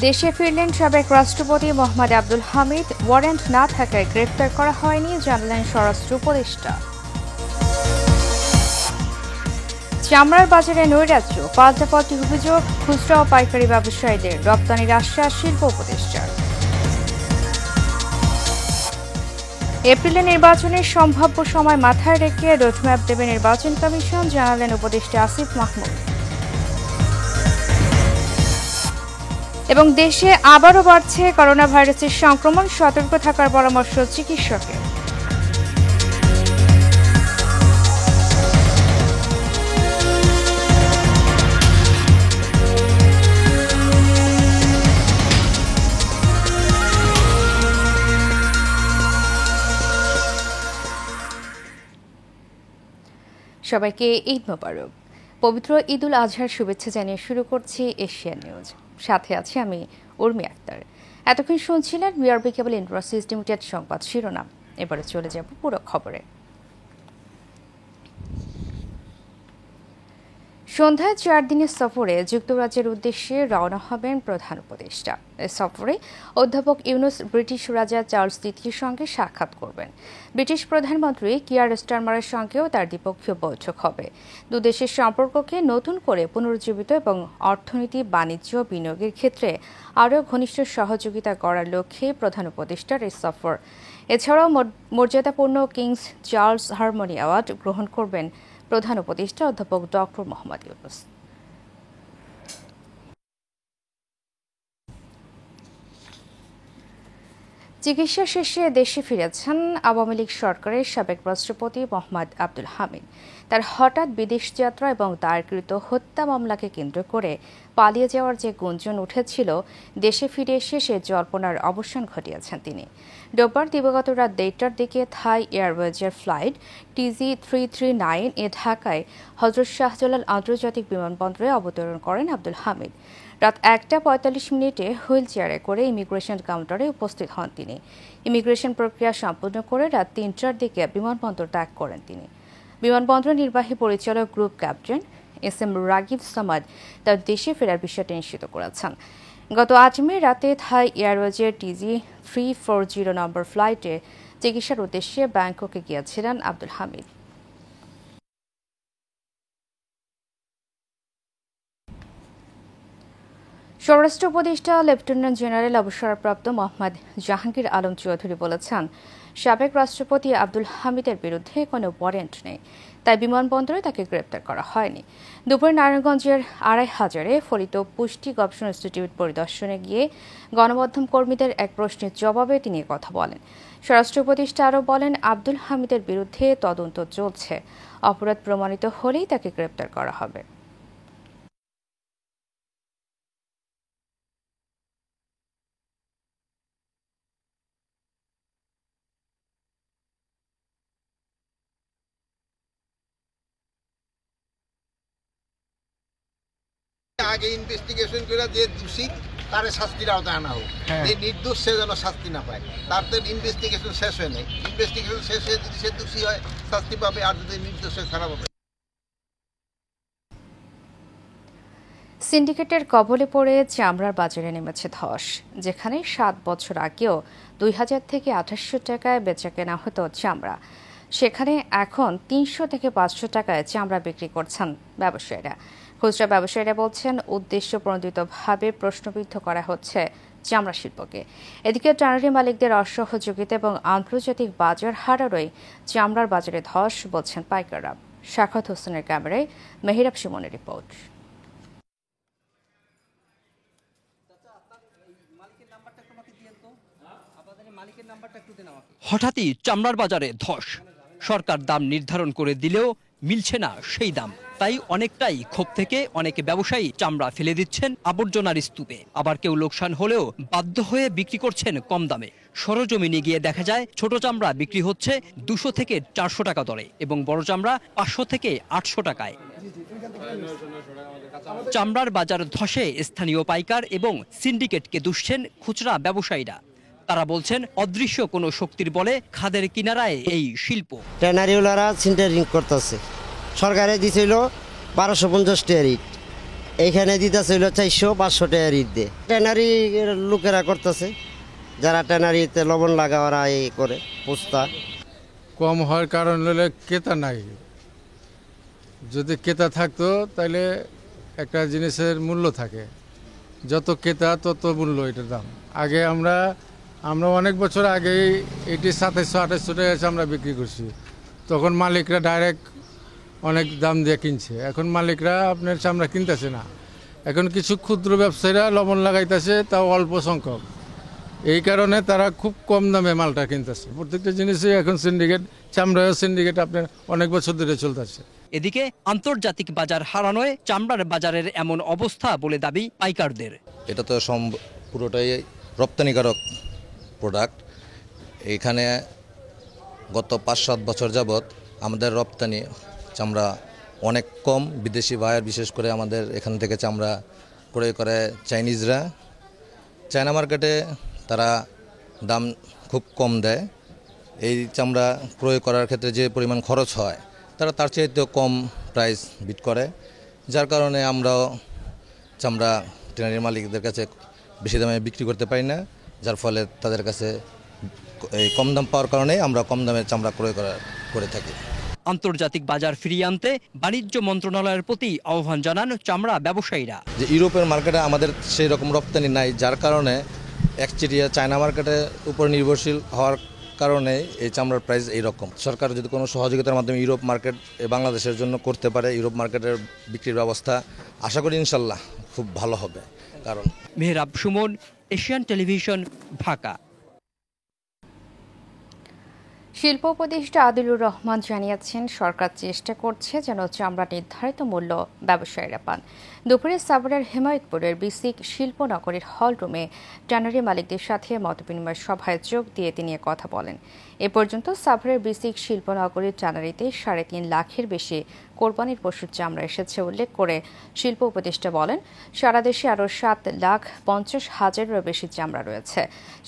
দেশে ফিরলেন সাবেক রাষ্ট্রপতি মোহাম্মদ আব্দুল হামিদ। ওয়ারেন্ট না থাকায় গ্রেফতার করা হয়নি জানালেন স্বরাষ্ট্র উপদেষ্টা। চামড়ার বাজারে নৈরাজ্য, পাল্টাপাল্টি অভিযোগ খুচরা ও পাইকারি ব্যবসায়ীদের, রপ্তানির আশ্বাস শিল্প উপদেষ্টার। এপ্রিলে নির্বাচনের সম্ভাব্য সময় মাথায় রেখে রোডম্যাপ দেবে নির্বাচন কমিশন জানালেন উপদেষ্টা আসিফ মাহমুদ। এবং দেশে আবারও বাড়ছে করোনা ভাইরাসের সংক্রমণ, সতর্ক থাকার পরামর্শ চিকিৎসকের। সবাইকে ঈদ মোবারক। পবিত্র ঈদ উল আজহার শুভেচ্ছা জানিয়ে শুরু করছি এশিয়ান নিউজ। সাথে আছি আমি উর্মি আক্তার। এতক্ষণ শুনছিলেন বিআরবি কেবল ইন্ডাস্ট্রিজ লিমিটেড সংবাদ শিরোনাম। এবারে চলে যাব পুরো খবরে। সন্ধ্যায় 4 দিনের সফরে যুক্তরাজ্যের উদ্দেশ্যে রওনা হবেন প্রধান উপদেষ্টা। এ সফরে অধ্যাপক ইউনুস ব্রিটিশ রাজা চার্লস দ্বিতীয়ের সঙ্গে সাক্ষাৎ করবেন। ব্রিটিশ প্রধানমন্ত্রী কিয়ার স্টারমারের সঙ্গেও তার দ্বিপক্ষীয় বৈঠক হবে। দুদেশের সম্পর্ককে নতুন করে পুনরুজ্জীবিত এবং অর্থনীতি, বাণিজ্য, বিনিয়োগের ক্ষেত্রে আরও ঘনিষ্ঠ সহযোগিতা করার লক্ষ্যে প্রধান উপদেষ্টার এই সফর। এছাড়াও মর্যাদাপূর্ণ কিংস চার্লস হারমোনি অ্যাওয়ার্ড গ্রহণ করবেন প্রধান উপদেষ্টা অধ্যাপক ডক্টর মোহাম্মদ ইউনুস। চিকিৎসা শেষে দেশে ফিরেছেন আওয়ামী লীগ সরকারের সাবেক রাষ্ট্রপতি মোহাম্মদ আব্দুল হামিদ। তার হঠাৎ বিদেশ যাত্রা এবং দায়েরকৃত হত্যা মামলাকে কেন্দ্র করে পালিয়ে যাওয়ার যে গুঞ্জন উঠেছিল, দেশে ফিরে এসে সে জল্পনার অবসান ঘটিয়েছেন তিনি। রোববার দিবাগত রাত 1টার দিকে থাই এয়ারওয়েজের ফ্লাইট TG339 এ ঢাকায় হযরত শাহজালাল আন্তর্জাতিক বিমানবন্দরে অবতরণ করেন আব্দুল হামিদ। রাত 1টা 45 হুইল চেয়ারে করে ইমিগ্রেশন কাউন্টারে উপস্থিত হন তিনি। ইমিগ্রেশন প্রক্রিয়া সম্পূর্ণ করে রাত 3টার দিকে বিমানবন্দর ত্যাগ করেন তিনি। বিমানবন্দরের নির্বাহী পরিচালক group captain SM Ragib Samad তার দেশে ফেরার বিষয়টি নিশ্চিত করেছেন। গত 8 মে রাতে থাই এয়ারওয়েজের TG340 নম্বর ফ্লাইটে চিকিৎসার উদ্দেশ্যে ব্যাংককে গিয়েছিলেন আব্দুল হামিদ। স্বরাষ্ট্র উপদেষ্টা লেফটেন্যান্ট জেনারেল অবসরপ্রাপ্ত মোহাম্মদ জাহাঙ্গীর আলম চৌধুরী বলেছেন, সাবেক রাষ্ট্রপতি আব্দুল হামিদের বিরুদ্ধে কোনো ওয়ারেন্ট নেই, তাই বিমানবন্দরে তাকে গ্রেপ্তার করা হয়নি। দুপুরে নারায়ণগঞ্জের 2,500 ফলিত পুষ্টি গবেষণা ইনস্টিটিউট পরিদর্শনে গিয়ে গণমাধ্যম কর্মীদের এক প্রশ্নের জবাবে তিনি কথা বলেন। স্বরাষ্ট্র উপদেষ্টা আরও বলেন, আব্দুল হামিদের বিরুদ্ধে তদন্ত চলছে, অপরাধ প্রমাণিত হলেই তাকে গ্রেপ্তার করা হবে। আগে ইনভেস্টিগেশন করে যে দোষী তার শাস্তির আওতায় আনা হোক, যে নির্দোষ সে যেন শাস্তি না পায়। তার তো ইনভেস্টিগেশন শেষ হয় নাই। ইনভেস্টিগেশন শেষ হয়ে যদি সে দোষী হয় শাস্তি পাবে, আর যদি নির্দোষ হয় খারাপ হবে। সিন্ডিকেটের কবলে পড়ে চামড়ার বাজারে নেমেছে ধস। যেখানে 7 বছর আগেও 2000 থেকে 2800 টাকায় বেচা কেনা হতো চামড়া, সেখানে এখন 300 থেকে 500 টাকায় চামড়া বিক্রি করছেন ব্যবসায়ীরা। খুচরা ব্যবসায়ীরা বলছেন, উদ্দেশ্য প্রণোদিতভাবে প্রশ্নবিদ্ধ করা হচ্ছে চামড়া শিল্পকে। এদিকে ট্যানারি মালিকদের অসহযোগিতা এবং আন্তর্জাতিক বাজার হারারই চামড়ার বাজারে ধস বলছেন পাইকাররা। শাখাত হোসেনের ক্যামেরায় মেহেরাব সুমনের রিপোর্ট। হঠাৎই চামড়ার বাজারে ধস। সরকার দাম নির্ধারণ করে দিলেও মিলছে না সেই দাম। তাই অনেকটাই ক্ষোভ থেকে অনেকে ব্যবসায়ী চামড়া ফেলে দিচ্ছেন আবর্জনার স্তূপে। আবার কেউ লোকসান হলেও বাধ্য হয়ে বিক্রি করছেন কম দামে। সরজমিনে গিয়ে দেখা যায় ছোট চামড়া বিক্রি হচ্ছে 200 থেকে 400 টাকা দরে এবং বড় চামড়া 500 থেকে 800 টাকায়। চামড়ার বাজার ধসে স্থানীয় পাইকার এবং সিন্ডিকেটকে দুষছেন খুচরা ব্যবসায়ীরা। তারা বলছেন, অদৃশ্য কোনো শক্তির বলে খাদের কিনারায় এই শিল্প। ট্যানারিওয়ালারা সিন্টারিং করতেছে। সরকারে দিছিল 1250 টাকা রেট, এইখানে দিতেছে হলো 400-500 টাকা রেট দিয়ে। ট্যানারি লোকেরা করতেছে, যারা ট্যানারিতে লবণ লাগা ওরা এই করে পুস্তা। কম হওয়ার কারণ হলে ক্রেতা নাই। যদি ক্রেতা থাকতো তাহলে একটা জিনিসের মূল্য থাকে, যত ক্রেতা তত মূল্য এটার দাম। আগে আমরা অনেক বছর আগেই এটি 2700-2800 টাকা আমরা বিক্রি করছি, তখন মালিকরা ডাইরেক্ট অনেক দাম দিয়ে কিনছে। এখন মালিকরা আপনার চামড়া কিনতেছে না, এখন কিছু ক্ষুদ্র ব্যবসায়ীরা লবণ লাগাইতেছে, তাও অল্প সংখ্যক। এই কারণে তারা খুব কম দামে মালটা কিনতেছে। প্রত্যেকটা জিনিসই এখন সিন্ডিকেট, চামড়াও সিন্ডিকেট আপনার অনেক বছর ধরে চলতেছে। এদিকে আন্তর্জাতিক বাজার হারানোয় চামড়ার বাজারের এমন অবস্থা বলে দাবি পাইকারদের। এটা তো পুরোটাই রপ্তানিকারক প্রোডাক্ট। এইখানে গত 5-7 বছর যাবৎ আমাদের রপ্তানি চামড়া অনেক কম। বিদেশি বায়ার বিশেষ করে আমাদের এখান থেকে চামড়া ক্রয় করে চাইনিজরা। চায়না মার্কেটে তারা দাম খুব কম দেয়। এই চামড়া ক্রয় করার ক্ষেত্রে যে পরিমাণ খরচ হয় তারা তার চাইতেও কম প্রাইস বিট করে, যার কারণে আমরাও চামড়া ট্রেনারির মালিকদের কাছে বেশি দামে বিক্রি করতে পারি না, যার ফলে তাদের কাছে এই কম দাম পাওয়ার কারণে আমরা কম দামে চামড়া ক্রয় করে থাকি। আন্তর্জাতিক বাজার ফিরিয়ে আনতে বাণিজ্য মন্ত্রণালয়ের প্রতি আহ্বান জানান চামড়া ব্যবসায়ীরা। যে ইউরোপের মার্কেটে আমাদের সেই রকম রপ্তানি নাই, যার কারণে একচেটিয়া চায়না মার্কেটের উপর নির্ভরশীল হওয়ার কারণে এই চামড়ার প্রাইস এইরকম। সরকার যদি কোনো সহযোগিতার মাধ্যমে ইউরোপ মার্কেট বাংলাদেশের জন্য করতে পারে, ইউরোপ মার্কেটের বিক্রির ব্যবস্থা, আশা করি ইনশাল্লাহ খুব ভালো হবে। কারণ মেহরাব সুমন, এশিয়ান টেলিভিশন, ঢাকা। শিল্প উপদেষ্টা আদিলুর রহমান জানিয়েছেন, সরকার চেষ্টা করছে যেন চামড়া নির্ধারিত মূল্য ব্যবসায়ীরা পান। দুপুরে সাভারের হেমায়তপুরের বিসিক শিল্পনগরীর হলরুমে ট্যানারি মালিকদের সাথে মতবিনিময় সভায় যোগ দিয়ে তিনি কথা বলেন। এ পর্যন্ত সাভারের বিসিক শিল্পনগরীর ট্যানারিতে 3.5 লাখের বেশি কোরবানির পশুর চামড়া এসেছে উল্লেখ করে শিল্প উপদেষ্টা বলেন, সারা দেশে আরও 7,50,000-এরও বেশি চামড়া রয়েছে,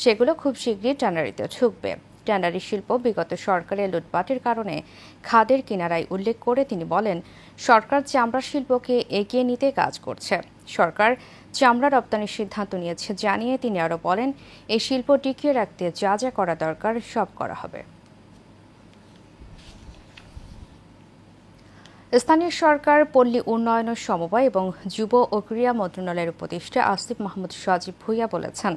সেগুলো খুব শীঘ্রই ট্যানারিতে ঢুকবে। ট্যানারি শিল্প বিগত সরকারের লুটপাটের কারণে খাদের কিনারায় উল্লেখ করে তিনি বলেন, সরকার চামড়া শিল্পকে এগিয়ে নিতে কাজ করছে। সরকার চামড়া রপ্তানির সিদ্ধান্ত নিয়েছে জানিয়ে তিনি আরও বলেন, এই শিল্প টিকিয়ে রাখতে যা যা করা দরকার সব করা হবে। স্থানীয় সরকার, পল্লী উন্নয়ন, সমবায় এবং যুব ও ক্রীড়া মন্ত্রণালয়ের উপদেষ্টা আসিফ মাহমুদ সজীব ভুঁইয়া বলেছেন,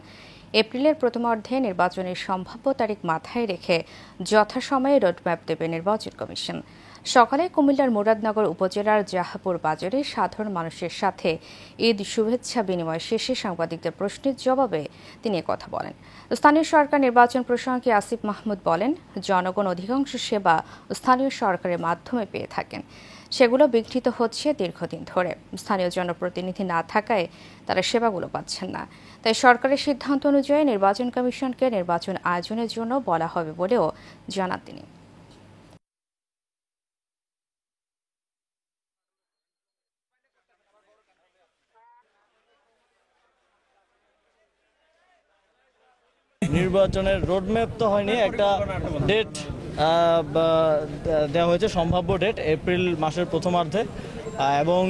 এপ্রিলের প্রথমার্ধে নির্বাচনের সম্ভাব্য তারিখ মাথায় রেখে যথাসময়ে রোডম্যাপ দেবে নির্বাচন কমিশন। সকালে কুমিল্লার মুরাদনগর উপজেলার জাহাপুর বাজারে সাধারণ মানুষের সাথে ঈদ শুভেচ্ছা বিনিময় শেষে সাংবাদিকদের প্রশ্নের জবাবে তিনি কথা বলেন। স্থানীয় সরকার নির্বাচন প্রসঙ্গে আসিফ মাহমুদ বলেন, জনগণ অধিকাংশ সেবা স্থানীয় সরকারের মাধ্যমে পেয়ে থাকেন, সেগুলো বিঘ্নিত হচ্ছে দীর্ঘদিন ধরে। স্থানীয় জনপ্রতিনিধি না থাকায় তারা সেবাগুলো পাচ্ছেন না। তাই সরকারের সিদ্ধান্ত অনুযায়ী নির্বাচন কমিশনকে নির্বাচন আয়োজনের জন্য বলা হবে বলেও জানান তিনি। নির্বাচনের রোডম্যাপ তো হয়নি, একটা ডেট দেওয়া হয়েছে, সম্ভাব্য ডেট এপ্রিল মাসের প্রথমার্ধে, এবং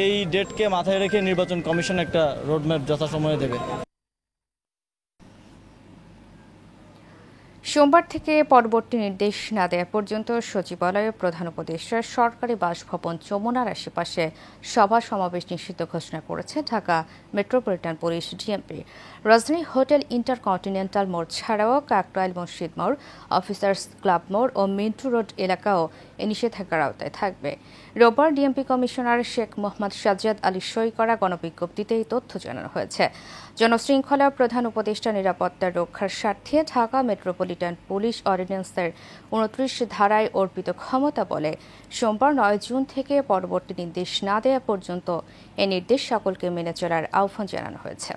এই ডেটকে মাথায় রেখে নির্বাচন কমিশন একটা রোডম্যাপ যথাসময়ে দেবে। সোমবার থেকে পরবর্তী নির্দেশ না দেওয়া পর্যন্ত সচিবালয়ে প্রধান উপদেষ্টার সরকারি বাসভবন যমুনার আশেপাশে সভা সমাবেশ নিষিদ্ধ ঘোষণা করেছে ঢাকা মেট্রোপলিটন পুলিশ ডিএমপি। রাজধানী হোটেল ইন্টারকন্টিনেন্টাল মোড় ছাড়াও কাকরাইল মসজিদ মোড়, অফিসার্স ক্লাব মোড় ও মিন্টু রোড এলাকাও এ নিষেধাজ্ঞার আওতায় থাকবে। রোববার ডিএমপি কমিশনার শেখ মোহাম্মদ সাজ্জাদ আলী সই করা গণবিজ্ঞপ্তিতে এই তথ্য জানানো হয়েছে। জনশৃঙ্খলা প্রধান উপদেষ্টা নিরাপত্তা রক্ষার স্বার্থে ঢাকা মেট্রোপলিটন পুলিশ অর্ডিন্যান্সের 29 ধারায় অর্পিত ক্ষমতা বলে সোমবার 9 জুন থেকে পরবর্তী নির্দেশ না দেওয়া পর্যন্ত এ নির্দেশ সকলকে মেনে চলার আহ্বান জানানো হয়েছে।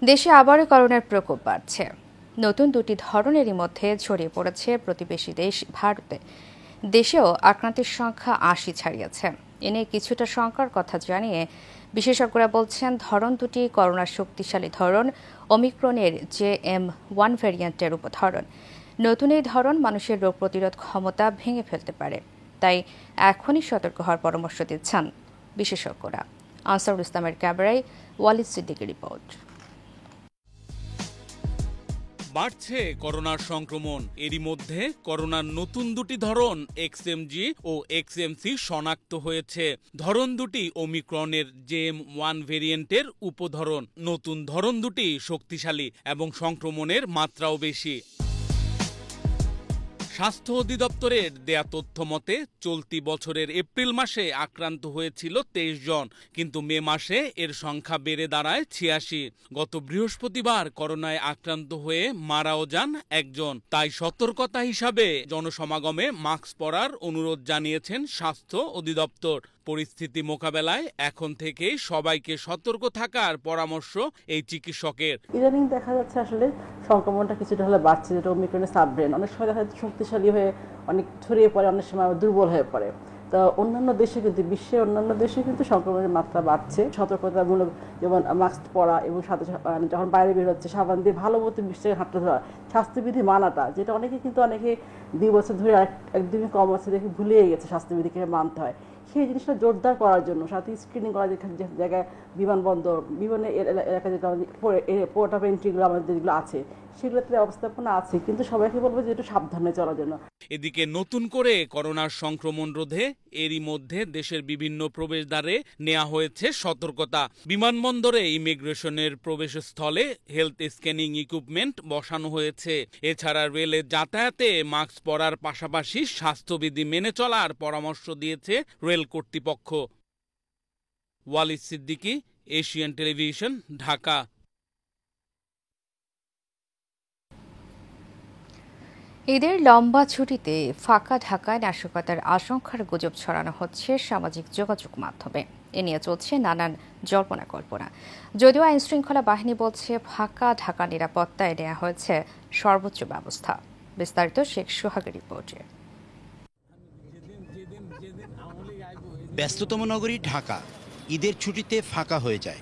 দেশে আবারও করোনার প্রকোপ বাড়ছে। নতুন 2টি ধরনেরই মধ্যে ছড়িয়ে পড়েছে প্রতিবেশী দেশ ভারতে। দেশেও আক্রান্তের সংখ্যা 80 ছাড়িয়েছে। এ নিয়ে কিছুটা শঙ্কার কথা জানিয়ে বিশেষজ্ঞরা বলছেন, ধরন দুটি করোনার শক্তিশালী ধরন ওমিক্রনের JM1 ভ্যারিয়েন্টের উপধরন। নতুন এই ধরন মানুষের রোগ প্রতিরোধ ক্ষমতা ভেঙে ফেলতে পারে। তাই এখনই সতর্ক হওয়ার পরামর্শ দিচ্ছেন বিশেষজ্ঞরা। আনসারুল ইসলামের ক্যামেরায় ওয়ালিদ সিদ্দিকের রিপোর্ট। বাড়ছে করোনার সংক্রমণ। এরই মধ্যে করোনার নতুন দুটি ধরন XMG ও XMC শনাক্ত হয়েছে। ধরন দুটি ওমিক্রনের JM1 ভেরিয়েন্টের উপধরন। নতুন ধরন দুটি শক্তিশালী এবং সংক্রমণের মাত্রাও বেশি। স্বাস্থ্য অধিদপ্তরের দেয়া তথ্য মতে চলতি বছরের এপ্রিল মাসে আক্রান্ত হয়েছিল 23 জন, কিন্তু মে মাসে এর সংখ্যা বেড়ে দাঁড়ায় 86। গত বৃহস্পতিবার করোনায় আক্রান্ত হয়ে মারাও যান একজন। তাই সতর্কতা হিসাবে জনসমাগমে মাস্ক পরার অনুরোধ জানিয়েছেন স্বাস্থ্য অধিদপ্তর। পরিস্থিতি মোকাবেলায় এখন থেকেই সবাইকে সতর্ক থাকার পরামর্শ এই চিকিৎসকের। ইদানিং দেখা যাচ্ছে আসলে সংক্রমণটা কিছুটা হলে বাড়ছে, যেটা ওমিক্রনের সাবভেরিয়েন্ট। অনেক সময় দেখা যাচ্ছে শক্তিশালী হয়ে অনেক ছড়িয়ে পড়ে, অনেক সময় দুর্বল হয়ে পড়ে। তো অন্যান্য দেশে কিন্তু, বিশ্বের অন্যান্য দেশে কিন্তু সংক্রমণের মাত্রা বাড়ছে। সতর্কতামূলক যেমন মাস্ক পরা এবং সাথে যখন বাইরে বের হচ্ছে সাবান দিয়ে ভালো মতো বিশ্বের হাঁটতে ধরা, স্বাস্থ্যবিধি মানাটা, যেটা অনেকে 2 বছর ধরে একদমই কম আছে দেখে ভুলিয়ে গেছে স্বাস্থ্যবিধিকে মানতে হয়। সেই জিনিসটা জোরদার করার জন্য সাথে স্ক্রিনিং করা, যে জায়গায় বিমানবন্দর, বিমানের এলাকা যেটা পোর্ট অফ এন্ট্রিগুলো আমাদের যেগুলো আছে সেগুলোতে ব্যবস্থাপনা আছে, কিন্তু সবাইকে বলবো যে একটু সাবধানে চলার জন্য। এদিকে নতুন করে করোনার সংক্রমণ রোধে এরই মধ্যে দেশের বিভিন্ন প্রবেশদ্বারে নেওয়া হয়েছে সতর্কতা। বিমানবন্দরে ইমিগ্রেশনের প্রবেশস্থলে হেলথ স্ক্যানিং ইকুইপমেন্ট বসানো হয়েছে। এছাড়া রেলে যাতায়াতে মাস্ক পরার পাশাপাশি স্বাস্থ্যবিধি মেনে চলার পরামর্শ দিয়েছে রেল কর্তৃপক্ষ। Walid Siddiqui, Asian television, Dhaka. ঈদের লম্বা ছুটিতে ফাঁকা ঢাকায় নাশকতার আশঙ্কার গুজব ছড়ানো হচ্ছে সামাজিক যোগাযোগ মাধ্যমে। এ নিয়ে চলছে নানান জল্পনা কল্পনা। যদিও আইনশৃঙ্খলা বাহিনী বলছে ফাঁকা ঢাকা নিরাপত্তায় নেওয়া হয়েছে সর্বোচ্চ ব্যবস্থা। বিস্তারিত শেখ সোহাগের রিপোর্টে। ব্যস্ততম নগরী ঢাকা ঈদের ছুটিতে ফাঁকা হয়ে যায়।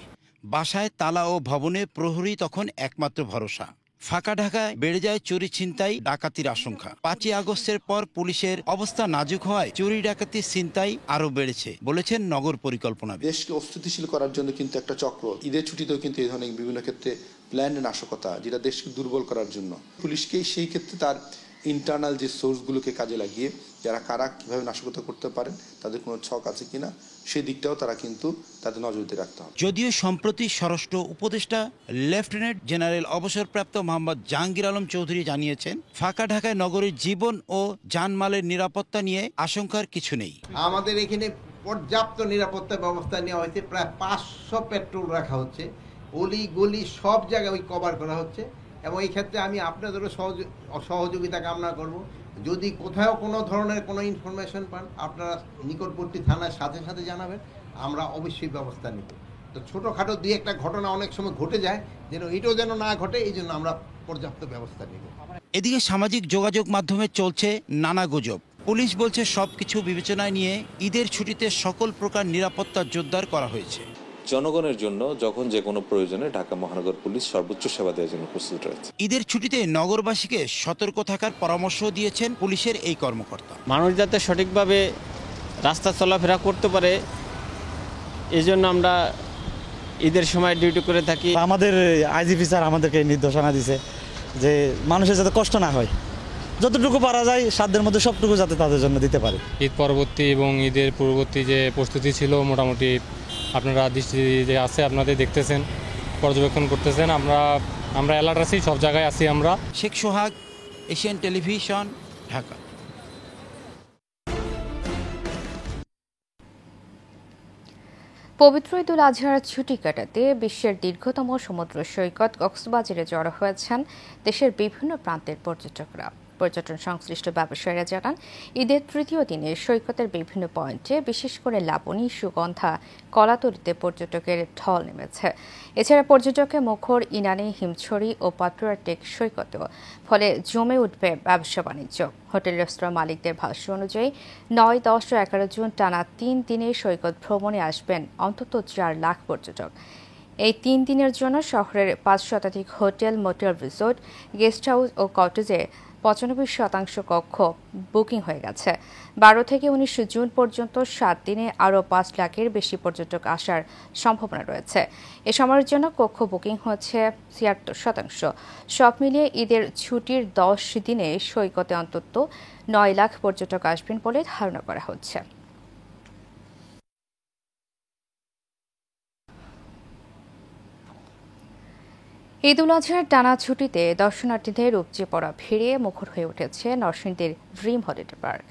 বাসায় তালা ও ভবনে প্রহরী তখন একমাত্র ভরসা। ফাঁকা ঢাকায় বেড়ে যায় চুরি, ছিনতাই, ডাকাতির আশঙ্কা। 5ই আগস্টের পর পুলিশের অবস্থা নাজুক হওয়ায় চুরি, ডাকাতি, ছিনতাই আরও বেড়েছে বলেছেন নগর পরিকল্পনা। দেশকে অস্থিতিশীল করার জন্য কিন্তু একটা চক্র। ঈদের ছুটিতেও কিন্তু এই ধরনের বিভিন্ন ক্ষেত্রে প্ল্যান্ড নাশকতা, যেটা দেশকে দুর্বল করার জন্য। পুলিশকেই সেই ক্ষেত্রে তার ইন্টারনাল যে সোর্সগুলোকে কাজে লাগিয়ে কারা কিভাবে নাশকতা করতে পারেন, তাদের কোনো ছক আছে কিনা, সেই দিকটাও তারা কিন্তু তাদের নজরে রাখতে হবে। যদিও সম্প্রতি স্বরাষ্ট্র উপদেষ্টা লেফটেন্যান্ট জেনারেল অবসরপ্রাপ্ত মোহাম্মদ জাহাঙ্গীর আলম চৌধুরী জানিয়েছেন, ফাঁকা ঢাকায় নগরীর জীবন ও জানমালের নিরাপত্তা নিয়ে আশঙ্কার কিছু নেই। আমাদের এখানে পর্যাপ্ত নিরাপত্তা ব্যবস্থা নেওয়া হয়েছে। প্রায় 500 পেট্রোল রাখা হচ্ছে, অলি গলি সব জায়গায় কভার করা হচ্ছে। এবং এই ক্ষেত্রে আমি আপনাদেরও সহযোগিতা কামনা করব। যদি কোথাও কোনো ধরনের কোনো ইনফরমেশন পান, আপনারা নিকটবর্তী থানার সাথে সাথে জানাবেন, আমরা অবশ্যই ব্যবস্থা নিব। তো ছোটোখাটো 2-1টা ঘটনা অনেক সময় ঘটে যায়, এটাও যেন না ঘটে, এই জন্য আমরা পর্যাপ্ত ব্যবস্থা নিব। এদিকে সামাজিক যোগাযোগ মাধ্যমে চলছে নানা গুজব। পুলিশ বলছে সবকিছু বিবেচনায় নিয়ে ঈদের ছুটিতে সকল প্রকার নিরাপত্তা জোরদার করা হয়েছে। জনগণের জন্য যখন যে কোনো প্রয়োজনে ঢাকা মহানগর পুলিশ সর্বোচ্চ সেবা দেওয়ার জন্য প্রস্তুত রয়েছে। ঈদের ছুটিতে নগরবাসীকে সতর্ক থাকার পরামর্শ দিয়েছেন পুলিশের এই কর্মকর্তা। মানুষ যাতে সঠিকভাবে রাস্তা চলাফেরা করতে পারে, এই জন্য আমরা ঈদের সময় ডিউটি করে থাকি। আমাদের আইজিপি স্যার আমাদেরকে নির্দেশনা দিয়েছে যে মানুষের যাতে কষ্ট না হয়, যতটুকু পারা যায় সাধ্যের মধ্যে সবটুকু যাতে তাদের জন্য দিতে পারে। ঈদ পরবর্তী এবং ঈদের পূর্ববর্তী যে প্রস্তুতি ছিল, মোটামুটি আপনারা দৃষ্টি যে আছে আপনাদের দেখতেছেন, পর্যবেক্ষণ করতেছেন। আমরা অ্যালার্ট আছি, সব জায়গায় আছি আমরা। শেখ সোহাগ, এশিয়ান টেলিভিশন, ঢাকা। পবিত্র ঈদুল আজহার ছুটি কাটাতে বিশ্বের দীর্ঘতম সমুদ্র সৈকত কক্সবাজারে জড়ো হয়েছেন দেশের বিভিন্ন প্রান্তের পর্যটকরা। পর্যটন সংশ্লিষ্ট ব্যবসায়ীরা জানান, ঈদের তৃতীয় দিনে সৈকতের বিভিন্ন পয়েন্টে বিশেষ করে লাবণী, সুগন্ধা, কলাতলিতে পর্যটকের ঢল নেমেছে। এছাড়া পর্যটকের মুখর ইনানি, হিমছড়ি ও পাটুয়ার টেক সৈকতেও, ফলে জমে উঠবে ব্যবসা বাণিজ্য। হোটেল রেস্তোরাঁ মালিকদের ভাষ্য অনুযায়ী 9, 10 ও 11 জুন টানা 3 দিনে সৈকত ভ্রমণে আসবেন অন্তত 4 লাখ পর্যটক। এই 3 দিনের জন্য শহরের 5 শতাধিক hotel, motel, resort, guest house ও কটেজে 95% কক্ষ বুকিং হয়ে গেছে। 12 থেকে 19 জুন পর্যন্ত 7 দিনে আরও 5 লাখের বেশি পর্যটক আসার সম্ভাবনা রয়েছে। এ সময়ের জন্য কক্ষ বুকিং হচ্ছে 76%। সব মিলিয়ে ঈদের ছুটির 10 দিনে সৈকতে অন্তত 9 লাখ পর্যটক আসবেন বলে ধারণা করা হচ্ছে। ঈদ উল আজহার টানা ছুটিতে দর্শনার্থীদের উপচে পড়া ভিড়ে মুখর হয়ে উঠেছে নরসিংদীর ড্রিম হলিডে পার্ক।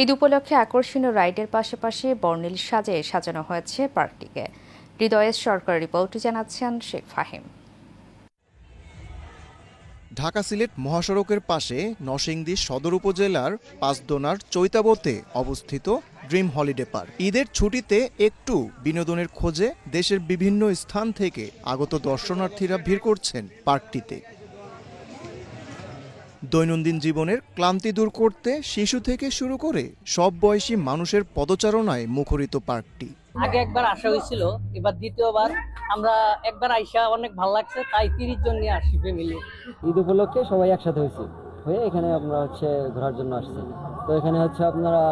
ঈদ উপলক্ষে আকর্ষণীয় রাইডের পাশাপাশি বর্ণিল সাজে সাজানো হয়েছে পার্কটিকে। হৃদয়েশ সরকার রিপোর্টে জানাচ্ছেন শেখ ফাহিম। ঢাকা সিলেট মহাসড়কের পাশে নরসিংদী সদর উপজেলার পাঁচদোনার চৈতাবতে অবস্থিত ড্রিম হলিডে পার্ক। ঈদের ছুটিতে একটু বিনোদনের খোঁজে দেশের বিভিন্ন স্থান থেকে আগত দর্শনার্থীরা ভিড় করছেন পার্কটিতে। দৈনন্দিন জীবনের ক্লান্তি দূর করতে শিশু থেকে শুরু করে সব বয়সী মানুষের পদচারণায় মুখরিত পার্কটি। আগে একবার আসা হয়েছিল, এবার দ্বিতীয়বার আমরা একবার আইসা অনেক ভালো লাগছে, তাই 30 জন নিয়ে আসছি ফ্যামিলি। ঈদ উপলক্ষে সবাই একসাথে হয়ে এখানে আমরা ঘোরার জন্য আসছি। তো এখানে আপনারা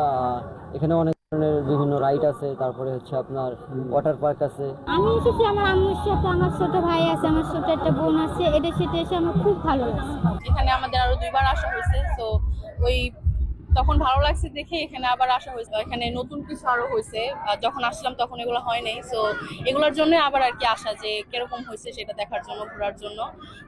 এখানে অনেক ধরনের বিভিন্ন রাইড আছে, তারপরে আপনার ওয়াটার পার্ক আছে। আমি এসেছি আমার আম্মুর সাথে, আমার ছোট ভাই আছে, আমার ছোট একটা বোন আছে, এদের সাথে এসে আমার খুব ভালো লাগছে। এখানে আমাদের আরো 2বার আসা হয়েছে, তো ওই তখন ভালো লাগছে দেখে এখানে আবার আসা হয়েছে। এখানে নতুন কিছু আরো হয়েছে, যখন আসলাম তখন এগুলো হয় নাই, সো এগুলোর জন্য আবার আর কি আসা, যে কিরকম হয়েছে সেটা দেখার জন্য, ঘোরার জন্য।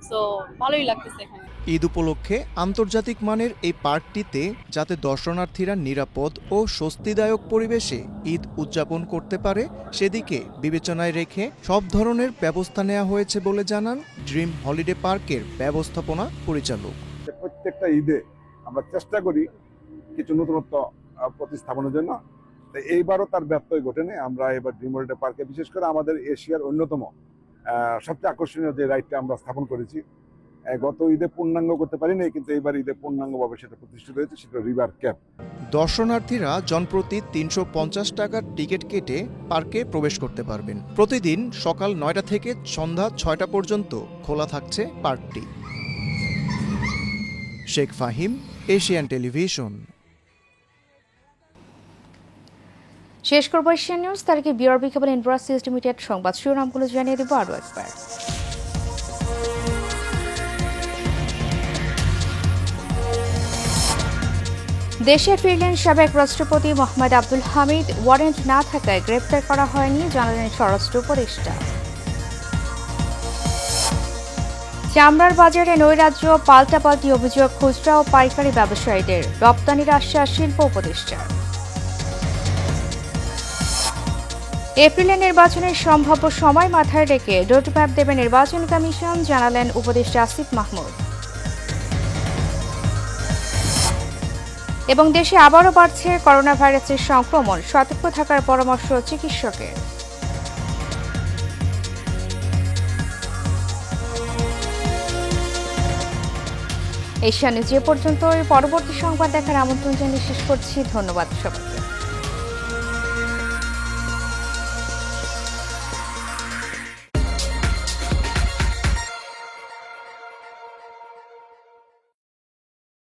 সো ভালোই লাগতেছে এখানে। ঈদ উপলক্ষে আন্তর্জাতিক মানের এই পার্কটিতে যাতে দর্শনার্থীরা নিরাপদ ও স্বস্তিদায়ক পরিবেশে ঈদ উদযাপন করতে পারে সেদিকে বিবেচনায় রেখে সব ধরনের ব্যবস্থা নেওয়া হয়েছে বলে জানান ড্রিম হলিডে পার্কের ব্যবস্থাপনা পরিচালক। প্রত্যেকটা ঈদে আমরা চেষ্টা করি কিছু নতুনত্ব প্রতিস্থাপনের জন্য। এইবারও তার ব্যত্যয় ঘটেনি। আমরা এবার ড্রিম হলিডে পার্কে বিশেষ করে আমাদের এশিয়ার অন্যতম সবচেয়ে আকর্ষণীয় যে রাইডটা আমরা স্থাপন করেছি, গত ঈদে পূর্ণাঙ্গ করতে পারিনি, কিন্তু এইবার ঈদে পূর্ণাঙ্গভাবে সেটা প্রতিষ্ঠিত হয়েছে, সেটা রিভার ক্যাপ। দর্শনার্থীরা জনপ্রতি 350 টাকার টিকিট কেটে পার্কে প্রবেশ করতে পারবেন। প্রতিদিন সকাল 9টা থেকে সন্ধ্যা 6টা পর্যন্ত খোলা থাকছে পার্কটি। Sheikh Fahim, Asian television. শেষ করব এশিয়ান নিউজ। তারিখে বিআরবি কেবল ইন্ডাস্ট্রিজ লিমিটেড সংবাদ শিরোনামগুলো জানিয়ে দেব আরও একবার। দেশে ফিরলেন সাবেক রাষ্ট্রপতি মোহাম্মদ আব্দুল হামিদ। ওয়ারেন্ট না থাকায় গ্রেপ্তার করা হয়নি জানালেন স্বরাষ্ট্র উপদেষ্টা। চামড়ার বাজারে নৈরাজ্য, পাল্টাপাল্টি অভিযোগ খুচরা ও পাইকারি ব্যবসায়ীদের। রপ্তানির আশ্বাস শিল্প উপদেষ্টা। এপ্রিলে নির্বাচনের সম্ভাব্য সময় মাথায় রেখে রোডম্যাপ দেবে নির্বাচন কমিশন জানালেন উপদেষ্টা আসিফ মাহমুদ। এবং দেশে আবারও বাড়ছে করোনা ভাইরাসের সংক্রমণ, সতর্ক থাকার পরামর্শ চিকিৎসকের। এশিয়া নিউজ এ পর্যন্ত। পরবর্তী সংবাদ দেখার আমন্ত্রণ জানিয়ে শেষ করছি। ধন্যবাদ সবাইকে।